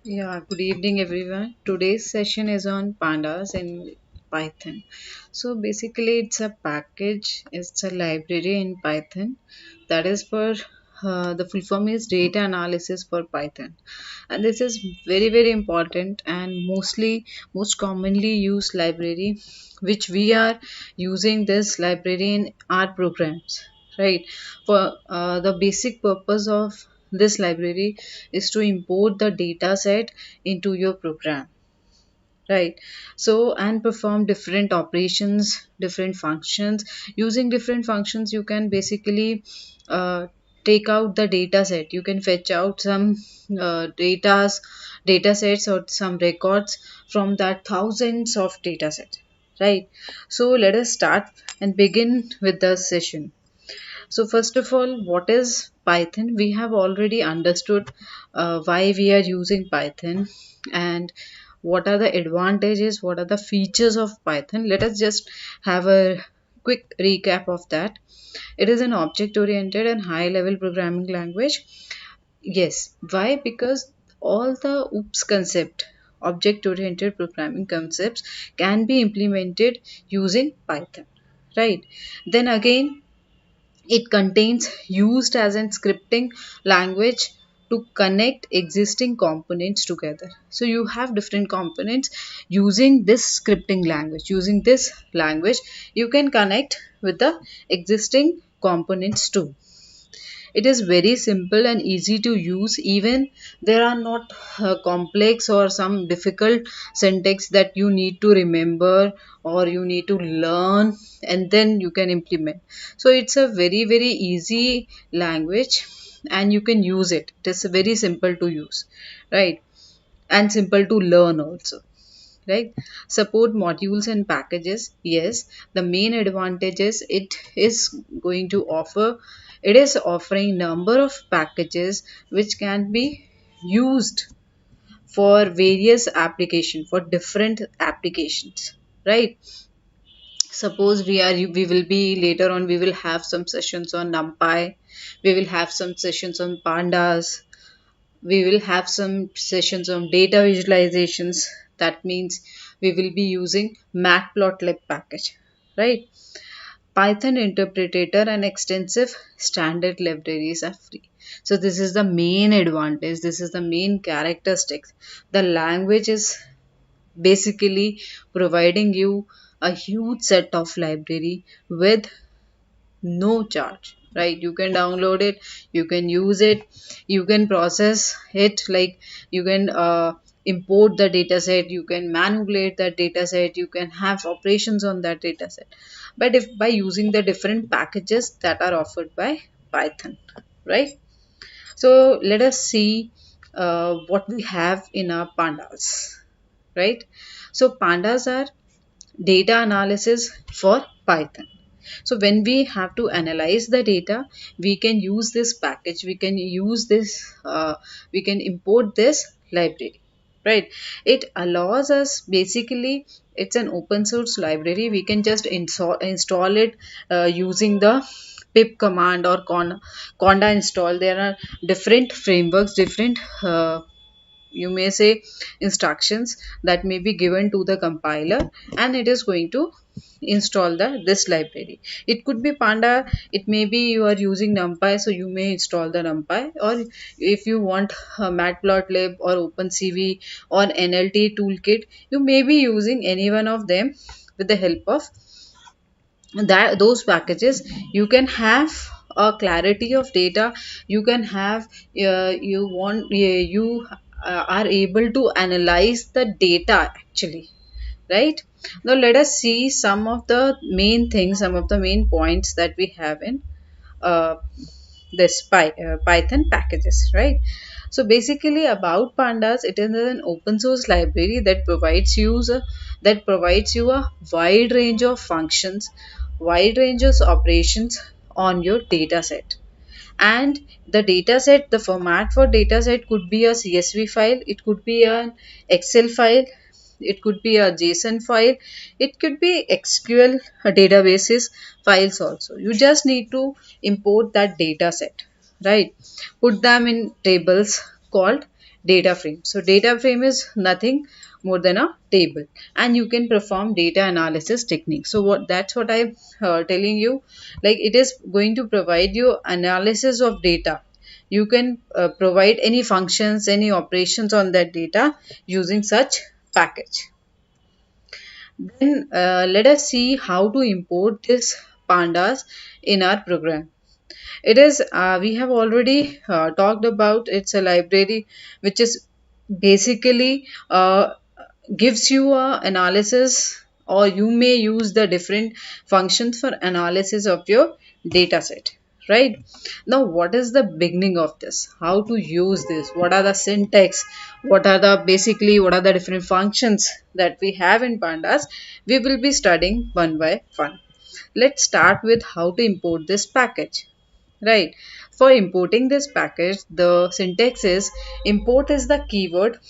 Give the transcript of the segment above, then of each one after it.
Yeah, good evening everyone. Today's session is on pandas in Python. So basically it's a package, it's a library in Python that is for the full form is data analysis for Python. And this is very important and most commonly used library which we are using this library in our programs, right? For the basic purpose of this library is to import the data set into your program, right? So and perform different operations, different functions. Using different functions you can basically uh, take out the data set. You can fetch out some data sets or some records from that thousands of data sets, right? So let us start and begin with the session. So first of all, what is Python? We have already understood why we are using Python and what are the advantages, what are the features of Python. Let us just have a quick recap of that. It is an object oriented and high level programming language. Yes, why? Because all the OOPS concept, object oriented programming concepts, can be implemented using Python, right? Then again, it contains used as an scripting language to connect existing components together. So you have different components using this scripting language. Using this language, you can connect with the existing components too. It is very simple and easy to use. Even there are not complex or some difficult syntax that you need to remember or you need to learn and then you can implement. So it's a very easy language and you can use it. It is very simple to use, right? And simple to learn also, right? Support modules and packages. Yes, the main advantages it is going to offer, it is offering number of packages which can be used for various application, for different applications, right? Suppose we will be later on, we will have some sessions on numpy, we will have some sessions on pandas, we will have some sessions on data visualizations. That means we will be using matplotlib package, right? Python interpreter and extensive standard libraries are free. So this is the main advantage, this is the main characteristics. The language is basically providing you a huge set of library with no charge, right? You can download it, you can use it, you can process it, like you can import the data set, you can manipulate that data set, you can have operations on that data set, but if by using the different packages that are offered by Python, right? So let us see what we have in our pandas, right? So pandas are data analysis for Python. So when we have to analyze the data, we can use this package, we can use this, we can import this library, right? It allows us basically, it's an open source library. We can just install it using the pip command or conda install. There are different frameworks, different you may say instructions that may be given to the compiler and it is going to install this library. It could be panda, it may be you are using numpy, so you may install the numpy, or if you want matplotlib or opencv or nlt toolkit, you may be using any one of them. With the help of that those packages, you can have a clarity of data, you can have you are able to analyze the data actually, right? Now let us see some of the main things, some of the main points that we have in uh, Python packages, right? So basically about pandas, it is an open source library that provides you a wide range of functions, wide range of operations on your data set. And the data set, the format for data set could be a CSV file, it could be an Excel file, it could be a JSON file, it could be SQL databases files also. You just need to import that data set, right? Put them in tables called data frame. So data frame is nothing more than a table, and you can perform data analysis techniques. So that's what I'm telling you, like it is going to provide you analysis of data. You can provide any functions, any operations on that data using such package. Then let us see how to import this pandas in our program. It is, we have already talked about, it's a library which is basically gives you a analysis, or you may use the different functions for analysis of your data set, right? Now what is the beginning of this, how to use this, what are the syntax, what are the basically what are the different functions that we have in pandas, we will be studying one by one. Let's start with how to import this package. Right. For importing this package, the syntax is import is the keyword,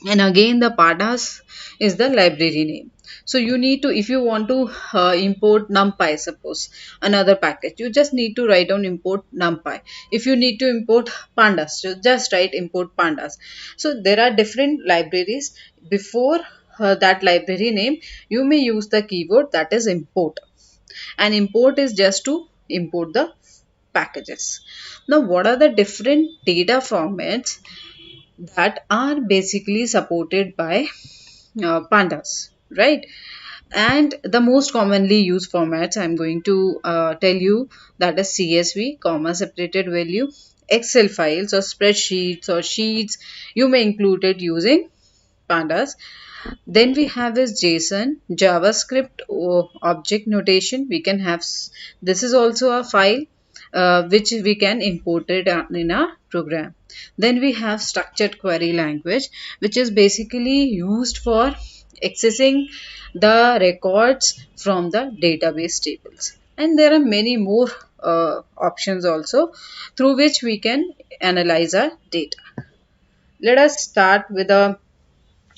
and again the pandas is the library name. So you need to, if you want to import numpy, suppose another package, you just need to write down import numpy. If you need to import pandas, you just write import pandas. So there are different libraries. Before that library name, you may use the keyword that is import, and import is just to import the packages. Now what are the different data formats that are basically supported by pandas, right? And the most commonly used formats I'm going to tell you, that is CSV, comma separated value, Excel files or spreadsheets or sheets, you may include it using pandas. Then we have is JSON, JavaScript object notation. We can have, this is also a file which we can import it in a program. Then we have structured query language, which is basically used for accessing the records from the database tables. And there are many more options also through which we can analyze our data. Let us start with a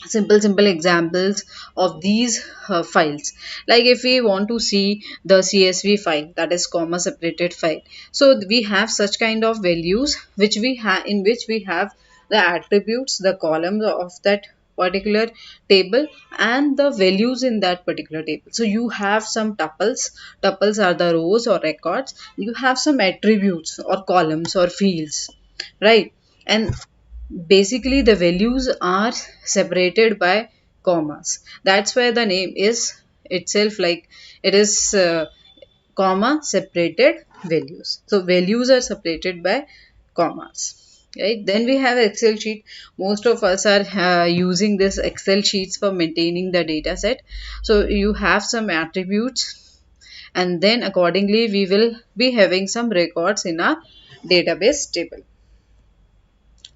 simple examples of these files. Like if we want to see the CSV file, that is comma separated file, so we have such kind of values which we have, in which we have the attributes, the columns of that particular table, and the values in that particular table. So you have some tuples are the rows or records, you have some attributes or columns or fields, right? And basically the values are separated by commas. That's why the name is itself, like it is comma separated values. So values are separated by commas, right? Then we have Excel sheet. Most of us are using this Excel sheets for maintaining the data set. So you have some attributes, and then accordingly we will be having some records in our database table.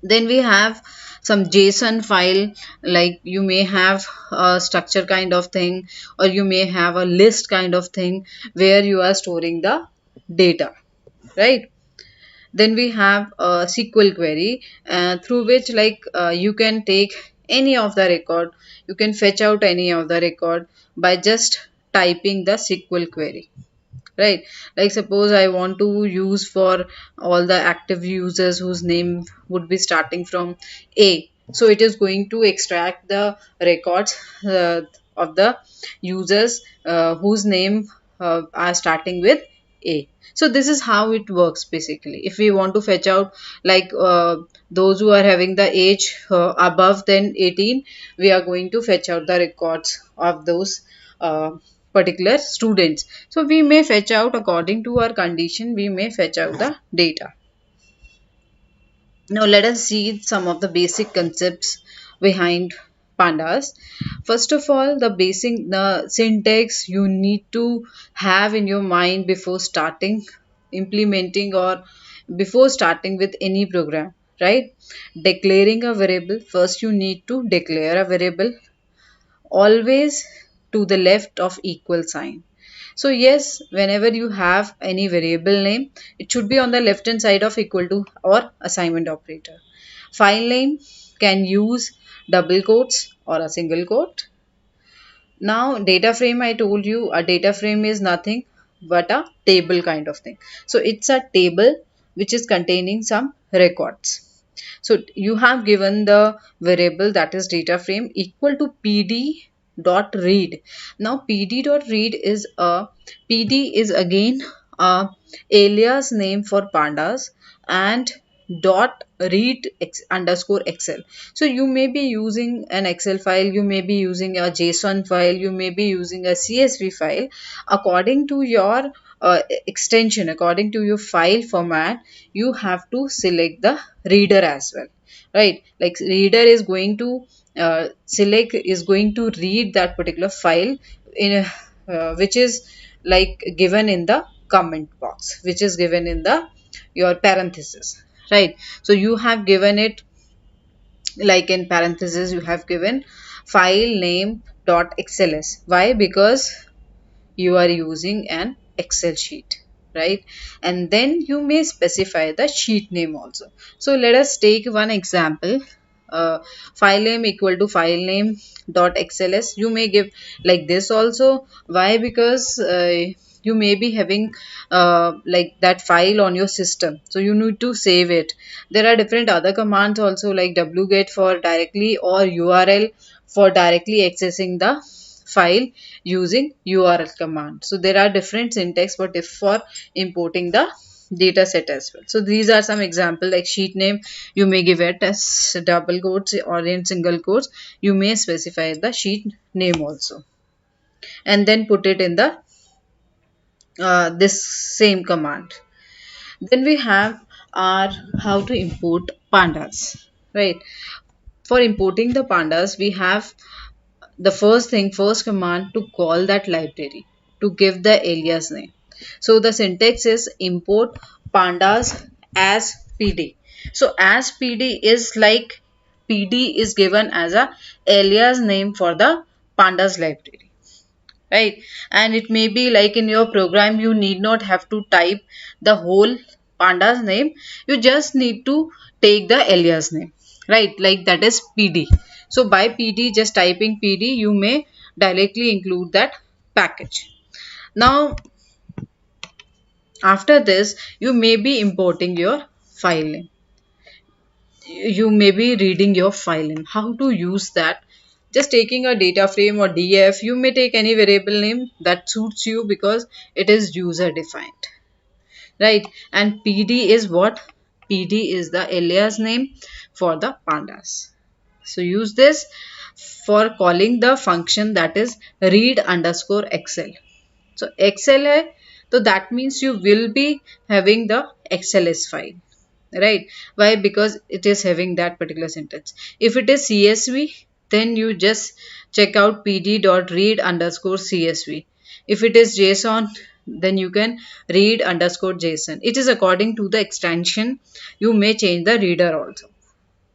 Then we have some JSON file, like you may have a structure kind of thing, or you may have a list kind of thing where you are storing the data, right? Then we have a SQL query through which, like you can take any of the record, you can fetch out any of the record by just typing the SQL query, right? Like suppose I want to use for all the active users whose name would be starting from A, so it is going to extract the records of the users whose name are starting with A. So this is how it works basically. If we want to fetch out, like those who are having the age above than 18, we are going to fetch out the records of those particular students. So we may fetch out according to our condition, we may fetch out the data. Now let us see some of the basic concepts behind pandas. First of all, the syntax you need to have in your mind before starting implementing, or before starting with any program, right? Declaring a variable, first you need to declare a variable, always to the left of equal sign. So yes, whenever you have any variable name, it should be on the left hand side of equal to or assignment operator. File name can use double quotes or a single quote. Now data frame, I told you a data frame is nothing but a table kind of thing. So it's a table which is containing some records. So you have given the variable that is data frame equal to pd dot read. Now pd dot read is a pd is again a alias name for pandas, and dot read underscore excel. So you may be using an excel file, you may be using a json file, you may be using a csv file. According to your extension, according to your file format, you have to select the reader as well, right? Like reader is going to select, is going to read that particular file in a, which is like given in the comment box, which is given in the your parenthesis, right? So you have given it like in parenthesis, you have given file name dot xls. Why? Because you are using an excel sheet, right? And then you may specify the sheet name also. So let us take one example. File name equal to file name dot xls. You may give like this also. Why? Because you may be having like that file on your system, so you need to save it. There are different other commands also, like wget for directly, or url for directly accessing the file using url command. So there are different syntax but if for importing the data set as well. So these are some example, like sheet name you may give it as double quotes or in single quotes. You may specify the sheet name also, and then put it in the this same command. Then we have our how to import pandas, right? For importing the pandas, we have the first command to call that library, to give the alias name. So the syntax is import pandas as pd. So as pd is like pd is given as a alias name for the pandas library, right? And it may be like in your program you need not have to type the whole pandas name, you just need to take the alias name, right? Like that is pd. So by pd, just typing pd, you may directly include that package. Now after this, you may be importing your file name, you may be reading your file name. How to use that? Just taking a data frame or df, you may take any variable name that suits you because it is user defined, right? And pd is what? Pd is the alias name for the pandas. So use this for calling the function that is read underscore excel. So excel hai, so that means you will be having the xls file, right? Why? Because it is having that particular syntax. If it is csv, then you just check out pd.read underscore csv. If it is json, then you can read underscore json. It is according to the extension, you may change the reader also,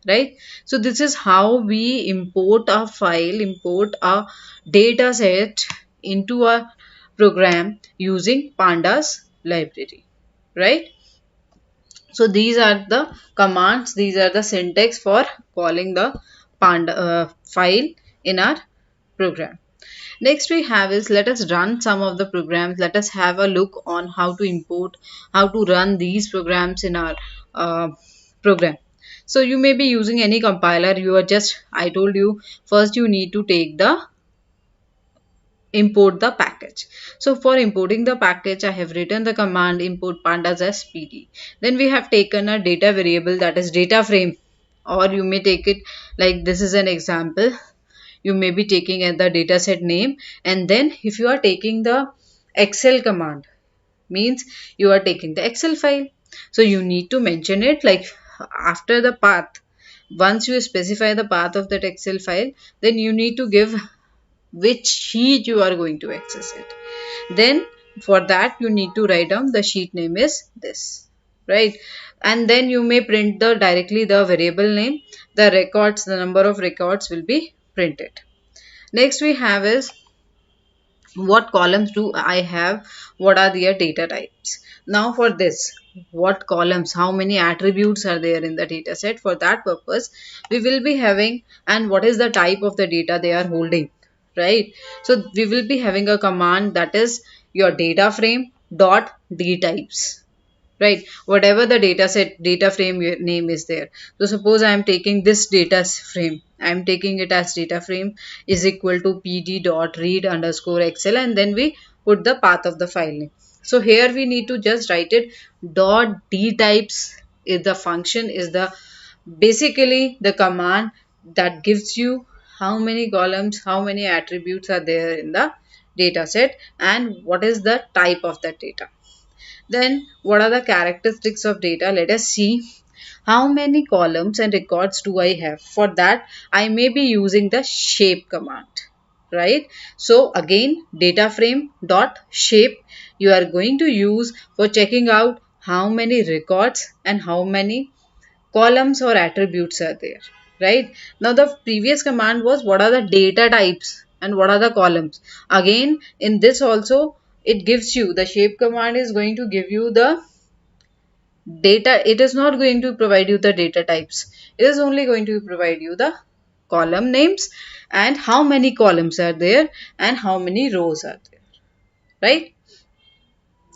right? So this is how we import a file, import a data set into a program using pandas library, right? So these are the commands, these are the syntax for calling the panda file in our program. Next we have is, let us run some of the programs. Let us have a look on how to import, how to run these programs in our program. So you may be using any compiler. You are just, I told you, first you need to take the import the package. So for importing the package, I have written the command import pandas as pd. Then we have taken a data variable that is data frame, or you may take it like this is an example. You may be taking the dataset name, and then if you are taking the excel command, means you are taking the excel file. So you need to mention it like after the path. Once you specify the path of that excel file, then you need to give which sheet you are going to access it. Then for that you need to write down the sheet name is this, right? And then you may print the directly the variable name, the records, the number of records will be printed. Next we have is, what columns do I have, what are their data types. Now for this, what columns, how many attributes are there in the data set, for that purpose we will be having, and what is the type of the data they are holding, right? So we will be having a command that is your data frame dot d types, right? Whatever the data set, data frame name is there. So suppose I am taking this data frame, I am taking it as data frame is equal to pd dot read underscore xl, and then we put the path of the file name. So here we need to just write it dot d types is the function, is the basically the command that gives you how many columns, how many attributes are there in the data set, and what is the type of that data. Then what are the characteristics of data? Let us see how many columns and records do I have. For that I may be using the shape command, right? So again, data frame dot shape you are going to use for checking out how many records and how many columns or attributes are there, right? Now the previous command was what are the data types and what are the columns. Again in this also it gives you, the shape command is going to give you the data, it is not going to provide you the data types, it is only going to provide you the column names and how many columns are there and how many rows are there, right?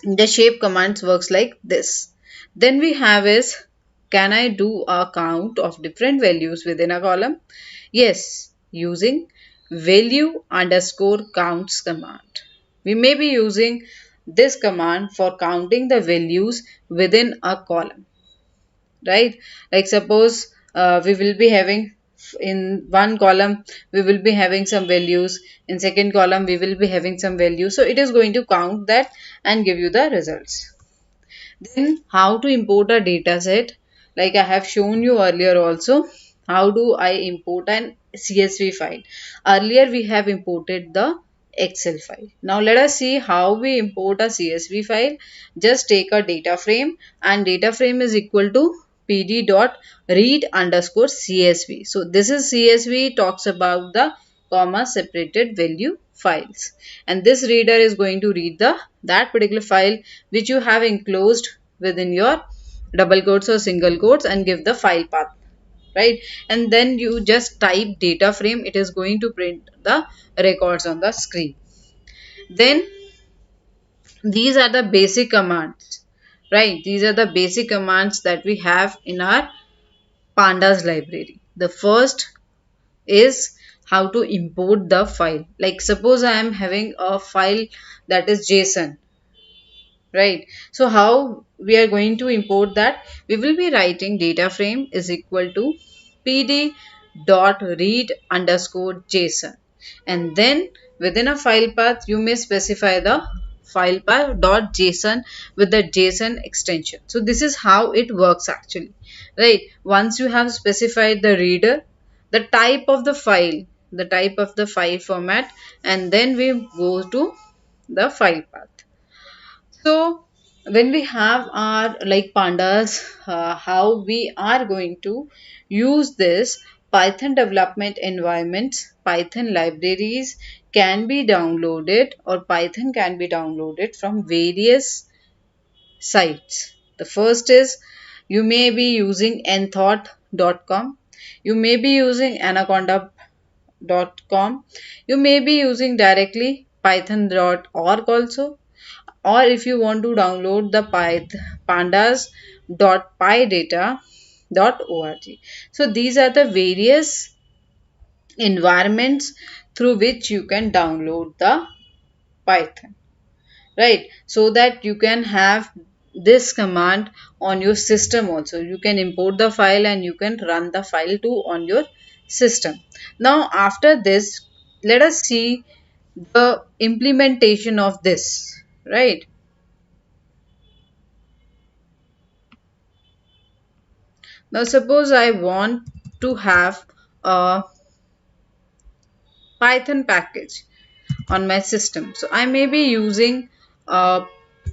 The shape commands works like this. Then we have is, can I do a count of different values within a column? Yes, using value underscore counts command. We may be using this command for counting the values within a column, right? Like suppose we will be having in one column we will be having some values, in second column we will be having some values, so it is going to count that and give you the results. Then how to import a data set, like I have shown you earlier also, how do I import an CSV file. Earlier we have imported the Excel file. Now let us see how we import a CSV file. Just take a data frame and data frame is equal to pd dot read underscore CSV. So this is CSV, talks about the comma separated value files, and this reader is going to read the that particular file which you have enclosed within your double quotes or single quotes and give the file path, right? And then you just type data frame, it is going to print the records on the screen. Then these are the basic commands, right? These are the basic commands that we have in our pandas library. The first is how to import the file. Like suppose I am having a file that is JSON, right? So how we are going to import that? We will be writing data frame is equal to pd dot read underscore JSON, and then within a file path you may specify the file path dot JSON with the JSON extension. So this is how it works actually, right? Once you have specified the reader, the type of the file, the type of the file format, and then we go to the file path. So when we have our like pandas, how we are going to use this Python development environments, Python libraries can be downloaded, or Python can be downloaded from various sites. The first is you may be using nthought.com, you may be using anaconda.com, you may be using directly python.org also, or if you want to download the pandas.pydata.org. So these are the various environments through which you can download the Python, right? So that you can have this command on your system also. You can import the file and you can run the file too on your system. Now after this, let us see the implementation of this, right? Now suppose I want to have a Python package on my system. So I may be using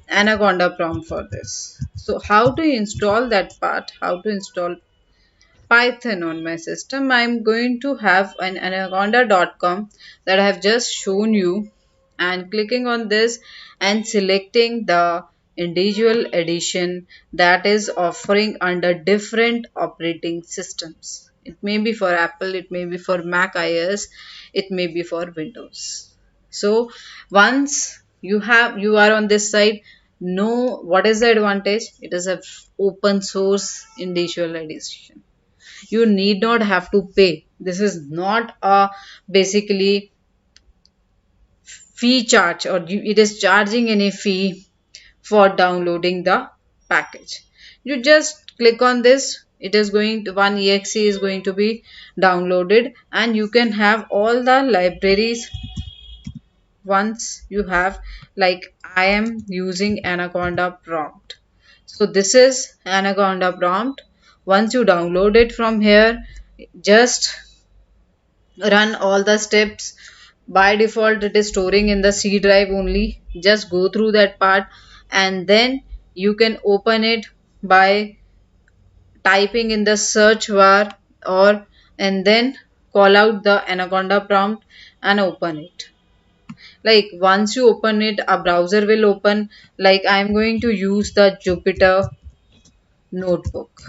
Anaconda prompt for this. So how to install that part, how to install Python on my system, I'm going to have an anaconda.com that I have just shown you, and clicking on this and selecting the individual edition that is offering under different operating systems. It may be for Apple, it may be for Mac iOS, it may be for Windows. So once you are on this side, No, what is the advantage? It is a open source individualization. You need not have to pay. This is not a basically fee charge, or it is charging any fee for downloading the package. You just click on this, it is going to one exe is going to be downloaded, and you can have all the libraries once you have. Like, I am using anaconda prompt, so this is anaconda prompt. Once you download it from here, just run all the steps. By default it is storing in the C drive only. Just go through that part, and then you can open it by typing in the search bar, or and then call out the anaconda prompt and open it. Like, once you open it, a browser will open. Like, I am going to use the Jupyter notebook.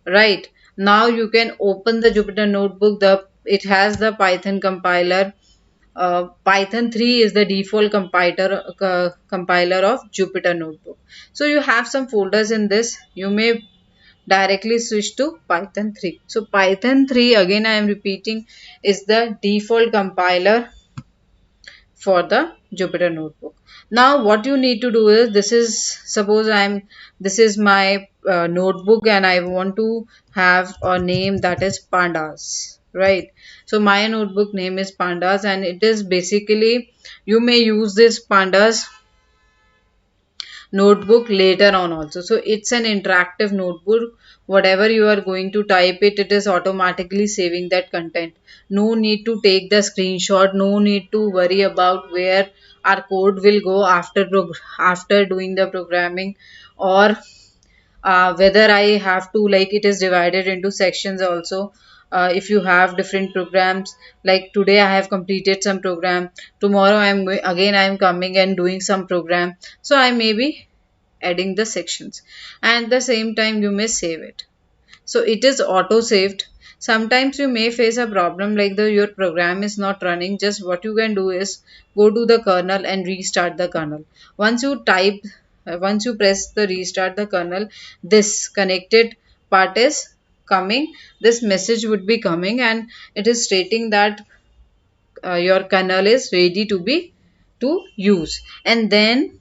Right, now you can open the Jupyter notebook. It has the Python compiler. Python 3 is the default compiler of Jupyter notebook. So you have some folders in this. You may directly switch to Python 3. So Python 3, again I am repeating, is the default compiler for the Jupyter notebook. Now what you need to do is, this is my notebook, and I want to have a name that is Pandas, right? So my notebook name is Pandas, and it is basically, you may use this Pandas notebook later on also. So it's an interactive notebook. Whatever you are going to type it is automatically saving that content. No need to take the screenshot, no need to worry about where our code will go after doing the programming, or whether I have to, like, it is divided into sections also. If you have different programs, like today I have completed some program, tomorrow I am coming and doing some program, so I may be adding the sections, and at the same time you may save it. So it is auto saved. Sometimes you may face a problem like your program is not running. Just what you can do is go to the kernel and restart the kernel. Once you once you press the restart the kernel, this connected part is coming. This message would be coming, and it is stating that your kernel is ready to use. And then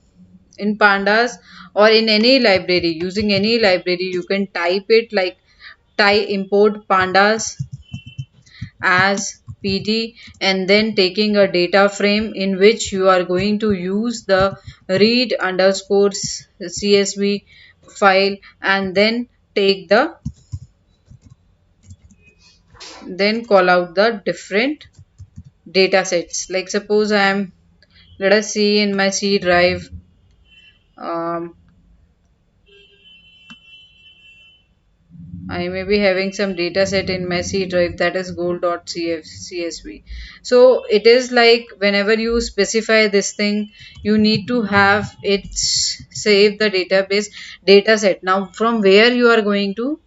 in Pandas, or in any library, using any library, you can type it like import Pandas as PD, and then taking a data frame in which you are going to use the read underscore CSV file, and then take the then call out the different data sets. Like, suppose let us see, in my C drive, um, I may be having some data set in my C drive, that is gold.csv. So it is like, whenever you specify this thing, you need to have it save the database data set. Now from where you are going to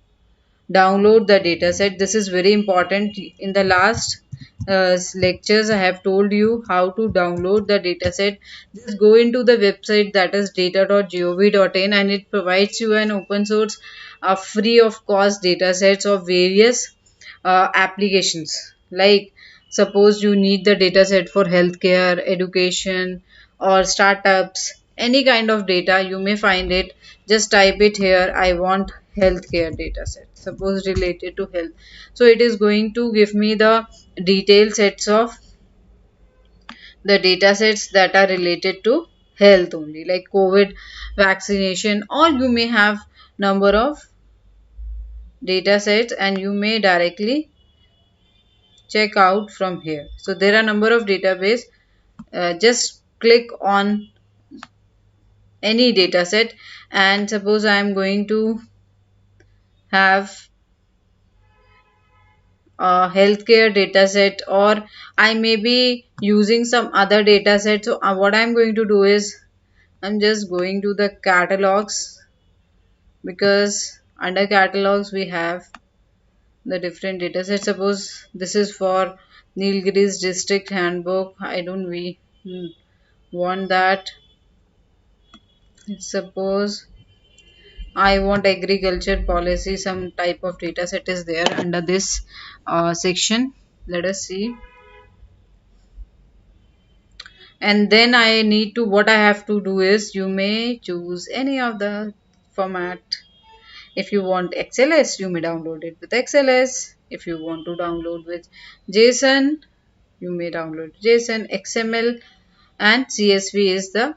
download the dataset, this is very important. In the last lectures I have told you how to download the dataset. Just go into the website, that is data.gov.in, and it provides you an open source free of cost datasets of various applications. Like, suppose you need the dataset for healthcare, education, or startups, any kind of data you may find it. Just type it here, I want healthcare dataset, suppose related to health. So it is going to give me the detailed sets of the datasets that are related to health only, like COVID vaccination, or you may have number of datasets, and you may directly check out from here. So there are number of database. Just click on any dataset, and suppose I am going to have a healthcare dataset, or I may be using some other dataset. So what I'm going to do is, I'm just going to the catalogs, because under catalogs we have the different datasets. Suppose this is for Nilgiris district handbook. I don't want that. Suppose I want agriculture policy, some type of data set is there under this section. Let us see. And then I need to, what I have to do is, you may choose any of the format. If you want XLS, you may download it with XLS. If you want to download with JSON, you may download JSON. XML and CSV is the,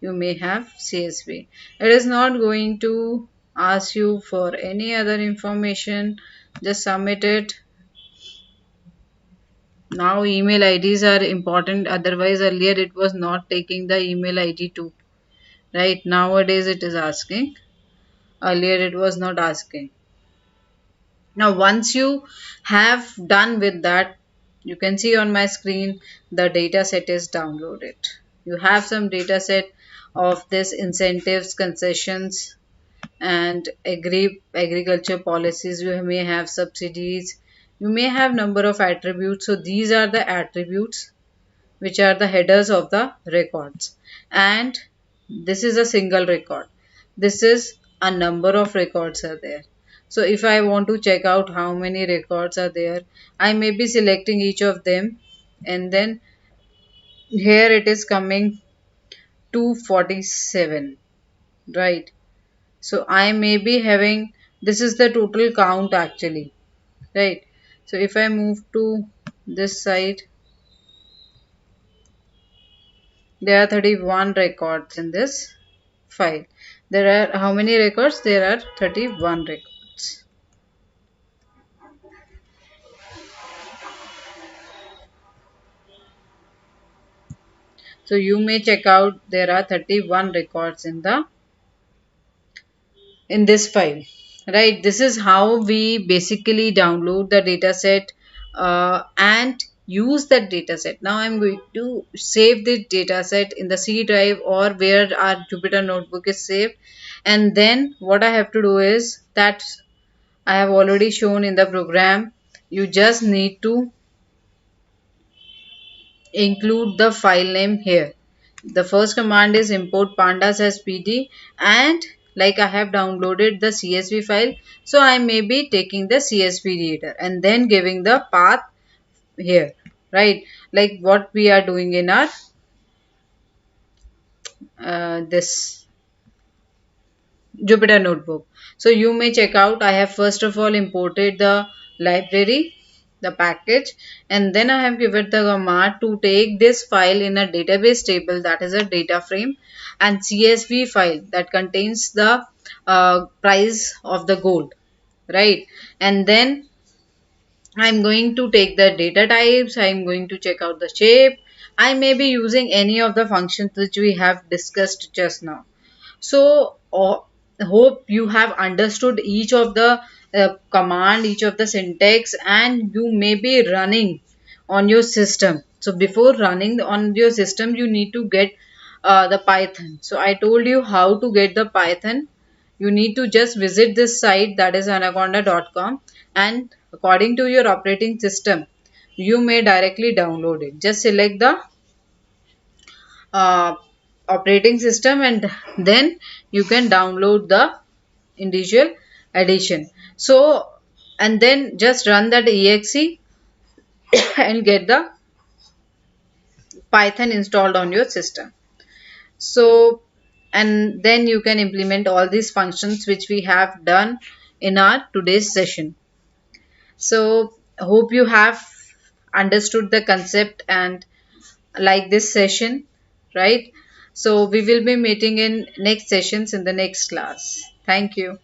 you may have CSV. It is not going to ask you for any other information. Just submit it. Now email IDs are important, otherwise earlier it was not taking the email ID too. Right, nowadays it is asking. Earlier it was not asking. Now once you have done with that, you can see on my screen the data set is downloaded. You have some data set of this incentives, concessions and agriculture policies. You may have subsidies, you may have number of attributes. So these are the attributes which are the headers of the records, and this is a single record. This is a number of records are there. So if I want to check out how many records are there, I may be selecting each of them, and then here it is coming 247, right? So I may be having, this is the total count actually, right? So if I move to this side, there are 31 records in this file. There are how many records? There are 31 records. So you may check out, there are 31 records in this file, right? This is how we basically download the data set and use that data set. Now I'm going to save this data set in the C drive or where our Jupyter notebook is saved, and then what I have to do is that I have already shown in the program. You just need to include the file name here. The first command is import pandas as PD, and like I have downloaded the CSV file, so I may be taking the CSV reader and then giving the path here, right? Like what we are doing in our this Jupyter notebook. So you may check out, I have first of all imported the library, the package, and then I have given the command to take this file in a database table, that is a data frame, and CSV file that contains the price of the gold, right? And then I'm going to take the data types, I'm going to check out the shape. I may be using any of the functions which we have discussed just now. So hope you have understood each of the command, each of the syntax, and you may be running on your system. So before running on your system, you need to get the Python. So I told you how to get the Python. You need to just visit this site, that is anaconda.com, and according to your operating system, you may directly download it. Just select the uh, operating system and then you can download the individual edition. So and then just run that exe and get the Python installed on your system. So and then you can implement all these functions which we have done in our today's session. So hope you have understood the concept and like this session, right? So we will be meeting in next sessions in the next class. Thank you.